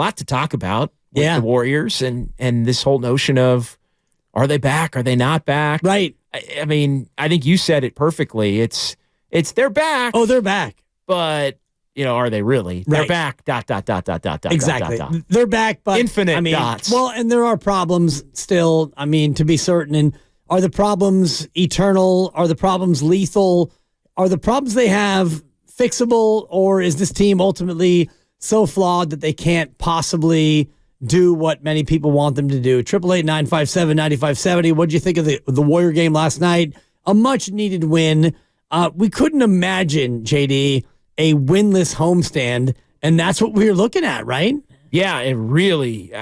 lot to talk about with the Warriors and this whole notion of, are they back? Are they not back? Right. I mean, I think you said it perfectly. It's they're back. Oh, they're back. But, are they really? Right. They're back, ... Exactly. They're back, but infinite dots. Well, and there are problems still, to be certain. And are the problems eternal? Are the problems lethal? Are the problems they have fixable? Or is this team ultimately so flawed that they can't possibly do what many people want them to do? 888-957-9570. What did you think of the Warrior game last night? A much-needed win. We couldn't imagine, JD, a winless homestand, and that's what we're looking at, right? Yeah, it really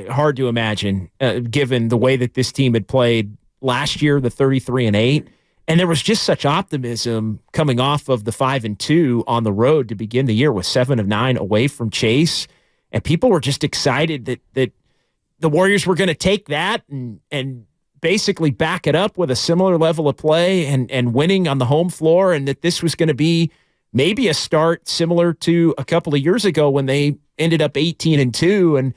hard to imagine, given the way that this team had played last year, the 33-8, and there was just such optimism coming off of the 5-2 on the road to begin the year with 7 of 9 away from Chase, and people were just excited that the Warriors were going to take that and basically back it up with a similar level of play and winning on the home floor, and that this was going to be maybe a start similar to a couple of years ago when they ended up 18-2 and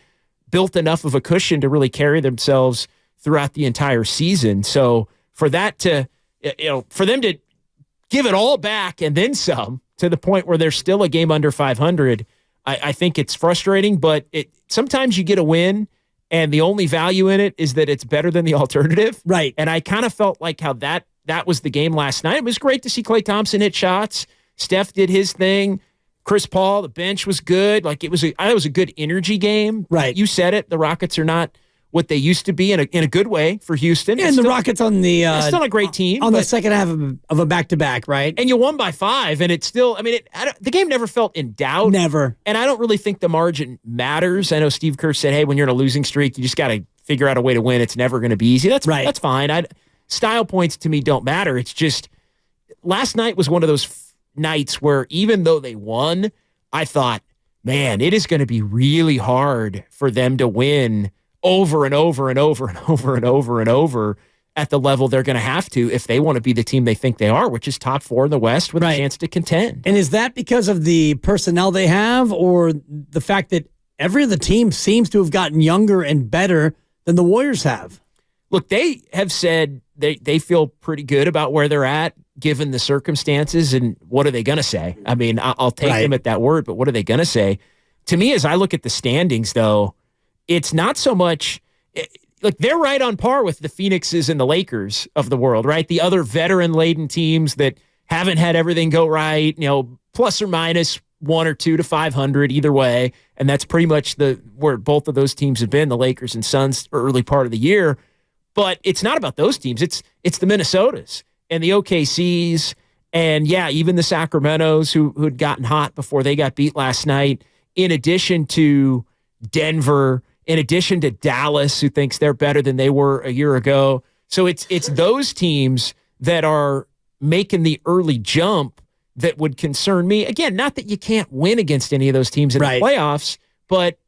built enough of a cushion to really carry themselves throughout the entire season. So for that to, for them to give it all back and then some to the point where they're still a game under 500, I think it's frustrating, but sometimes you get a win and the only value in it is that it's better than the alternative. Right. And I kind of felt like how that was the game last night. It was great to see Klay Thompson hit shots. Steph did his thing. Chris Paul, the bench was good. Like it was a good energy game. Right. You said it. The Rockets are not what they used to be in a good way for Houston. And the Rockets on the still a great team on the second half of a back-to-back, right? And you won by 5, and it's still. I mean, the game never felt in doubt. Never. And I don't really think the margin matters. I know Steve Kerr said, "Hey, when you're in a losing streak, you just got to figure out a way to win. It's never going to be easy." That's right. That's fine. Style points to me don't matter. It's just last night was one of those nights where even though they won, I thought, man, it is going to be really hard for them to win over and over and over and over and over and over at the level they're going to have to if they want to be the team they think they are, which is top 4 in the West with a chance to contend. And is that because of the personnel they have or the fact that every other team seems to have gotten younger and better than the Warriors have? Look, they have said they feel pretty good about where they're at given the circumstances, and what are they going to say? I mean, I'll take them at that word, but what are they going to say? To me, as I look at the standings, though, it's not so much like they're right on par with the Phoenixes and the Lakers of the world, right? The other veteran-laden teams that haven't had everything go right, plus or minus 1 or 2 to 500 either way, and that's pretty much where both of those teams have been, the Lakers and Suns, early part of the year. But it's not about those teams. It's the Minnesotas and the OKCs and, even the Sacramentos who had gotten hot before they got beat last night, in addition to Denver, in addition to Dallas, who thinks they're better than they were a year ago. So it's those teams that are making the early jump that would concern me. Again, not that you can't win against any of those teams in the playoffs, but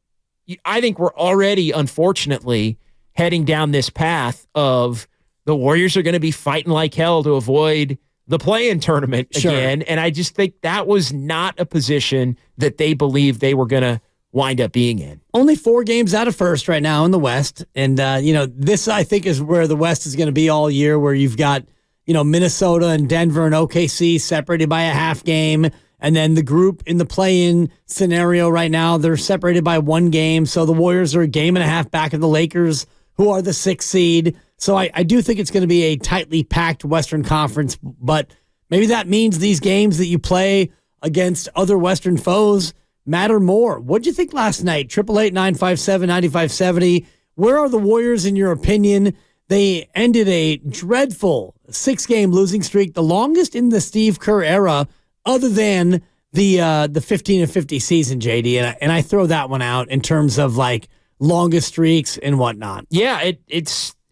I think we're already, unfortunately, heading down this path of the Warriors are going to be fighting like hell to avoid the play-in tournament again. And I just think that was not a position that they believed they were going to wind up being in. Only 4 games out of first right now in the West. And, this I think is where the West is going to be all year, where you've got, Minnesota and Denver and OKC separated by a half game. And then the group in the play-in scenario right now, they're separated by 1 game. So the Warriors are a game and a half back of the Lakers, who are the 6th seed. So I do think it's going to be a tightly packed Western Conference, but maybe that means these games that you play against other Western foes matter more. What did you think last night? 888-957-9570. Where are the Warriors in your opinion? They ended a dreadful 6-game losing streak, the longest in the Steve Kerr era, other than the 15-50 season, JD. And I throw that one out in terms of like longest streaks and whatnot. Yeah,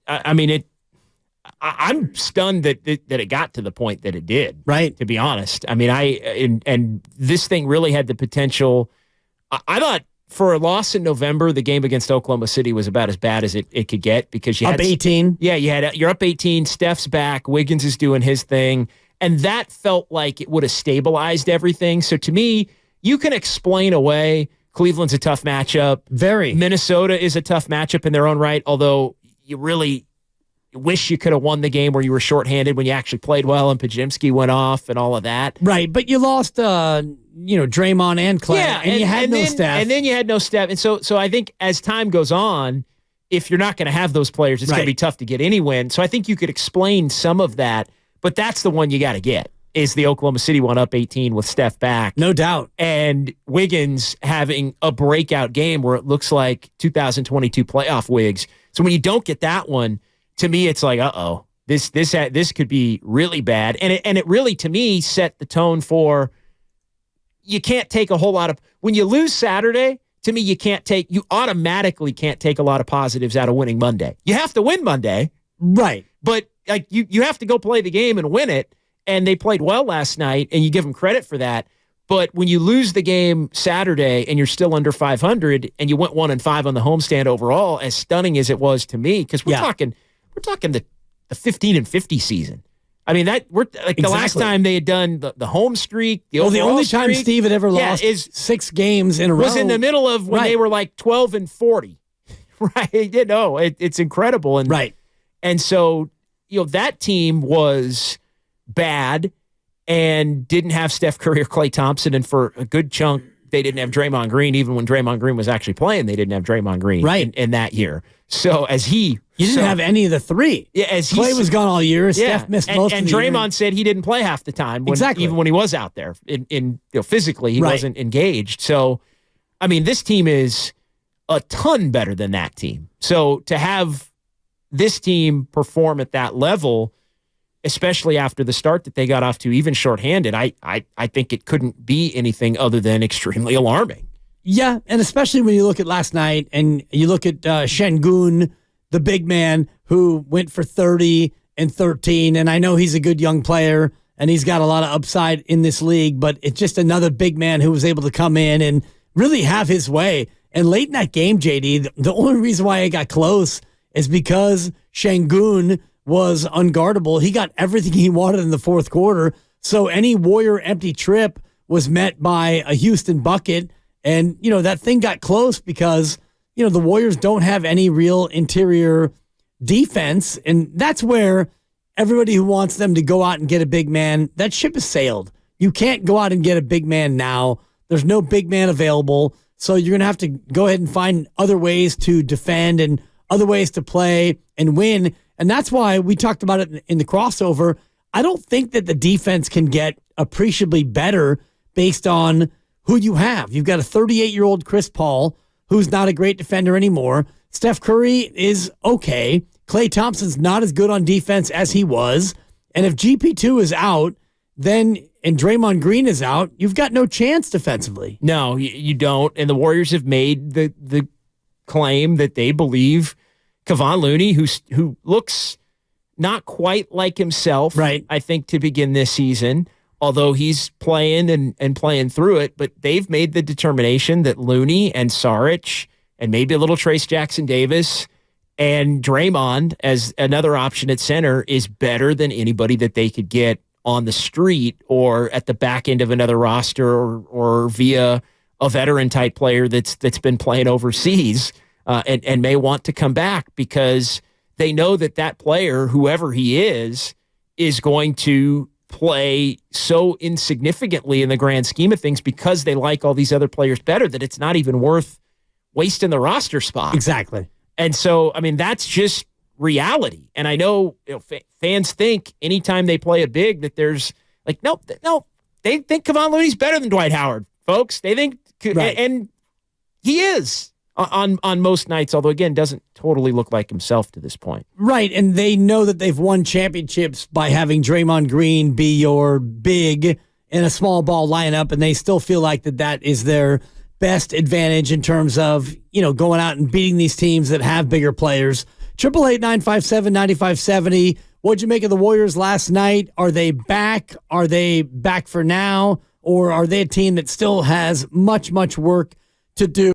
I'm stunned that it got to the point that it did. Right. To be honest, I mean, and this thing really had the potential. I thought for a loss in November, the game against Oklahoma City was about as bad as it could get because you had up 18. Yeah, you're up 18. Steph's back. Wiggins is doing his thing, and that felt like it would have stabilized everything. So to me, you can explain away Cleveland's a tough matchup. Very. Minnesota is a tough matchup in their own right, although you really wish you could have won the game where you were shorthanded when you actually played well and Podziemski went off and all of that. Right, but you lost, Draymond and Klay, and you had no Steph. And then you had no Steph. And so I think as time goes on, if you're not going to have those players, it's going to be tough to get any win. So I think you could explain some of that, but that's the one you got to get, is the Oklahoma City one up 18 with Steph back. No doubt. And Wiggins having a breakout game where it looks like 2022 playoff Wiggs. So when you don't get that one, to me, it's like, this could be really bad. And it really, to me, set the tone for you can't take a whole lot of – when you lose Saturday, to me, you automatically can't take a lot of positives out of winning Monday. You have to win Monday. Right. But like you have to go play the game and win it. And they played well last night, and you give them credit for that. But when you lose the game Saturday and you're still under 500 and you went 1-5 on the homestand overall, as stunning as it was to me, because we're talking the 15-50 season. I mean, the last time they had done the home streak, the only time streak, Steve had ever lost is 6 games in a row was in the middle of when they were like 12-40. Right? It's incredible. And so, that team was bad and didn't have Steph Curry or Klay Thompson, and for a good chunk, they didn't have Draymond Green. Even when Draymond Green was actually playing, they didn't have Draymond Green in that year. So you didn't have any of the three. Yeah, Klay was gone all year. Steph missed most of the year. And Draymond said he didn't play half the time. Even when he was out there, physically he wasn't engaged. So, I mean, this team is a ton better than that team. So to have this team perform at that level, especially after the start that they got off to, even shorthanded, I think it couldn't be anything other than extremely alarming. Yeah, and especially when you look at last night and you look at Şengün, the big man who went for 30 and 13, and I know he's a good young player and he's got a lot of upside in this league, but it's just another big man who was able to come in and really have his way. And late in that game, JD, the only reason why it got close is because Şengün was unguardable. He got everything he wanted in the fourth quarter. So any Warrior empty trip was met by a Houston bucket. And, that thing got close because, the Warriors don't have any real interior defense. And that's where everybody who wants them to go out and get a big man, that ship has sailed. You can't go out and get a big man now. There's no big man available. So you're going to have to go ahead and find other ways to defend and other ways to play and win. And that's why we talked about it in the crossover. I don't think that the defense can get appreciably better based on who you have. You've got a 38-year-old Chris Paul, who's not a great defender anymore. Steph Curry is okay. Klay Thompson's not as good on defense as he was. And if GP2 is out, and Draymond Green is out, you've got no chance defensively. No, you don't. And the Warriors have made the claim that they believe Kevon Looney, who looks not quite like himself, right, I think, to begin this season, although he's playing and playing through it, but they've made the determination that Looney and Saric and maybe a little Trace Jackson-Davis and Draymond as another option at center is better than anybody that they could get on the street or at the back end of another roster or via a veteran-type player that's been playing overseas and may want to come back because they know that player, whoever he is going to play so insignificantly in the grand scheme of things because they like all these other players better that it's not even worth wasting the roster spot. Exactly. And so, I mean, that's just reality. And I know, fans think anytime they play a big that there's like, no, they think Kevon Looney's better than Dwight Howard, folks. They think, right. And he is on most nights, although, again, doesn't totally look like himself to this point. Right, and they know that they've won championships by having Draymond Green be your big in a small ball lineup, and they still feel like that is their best advantage in terms of, going out and beating these teams that have bigger players. 888-957-9570. What'd you make of the Warriors last night? Are they back? Are they back for now? Or are they a team that still has much, much work to do?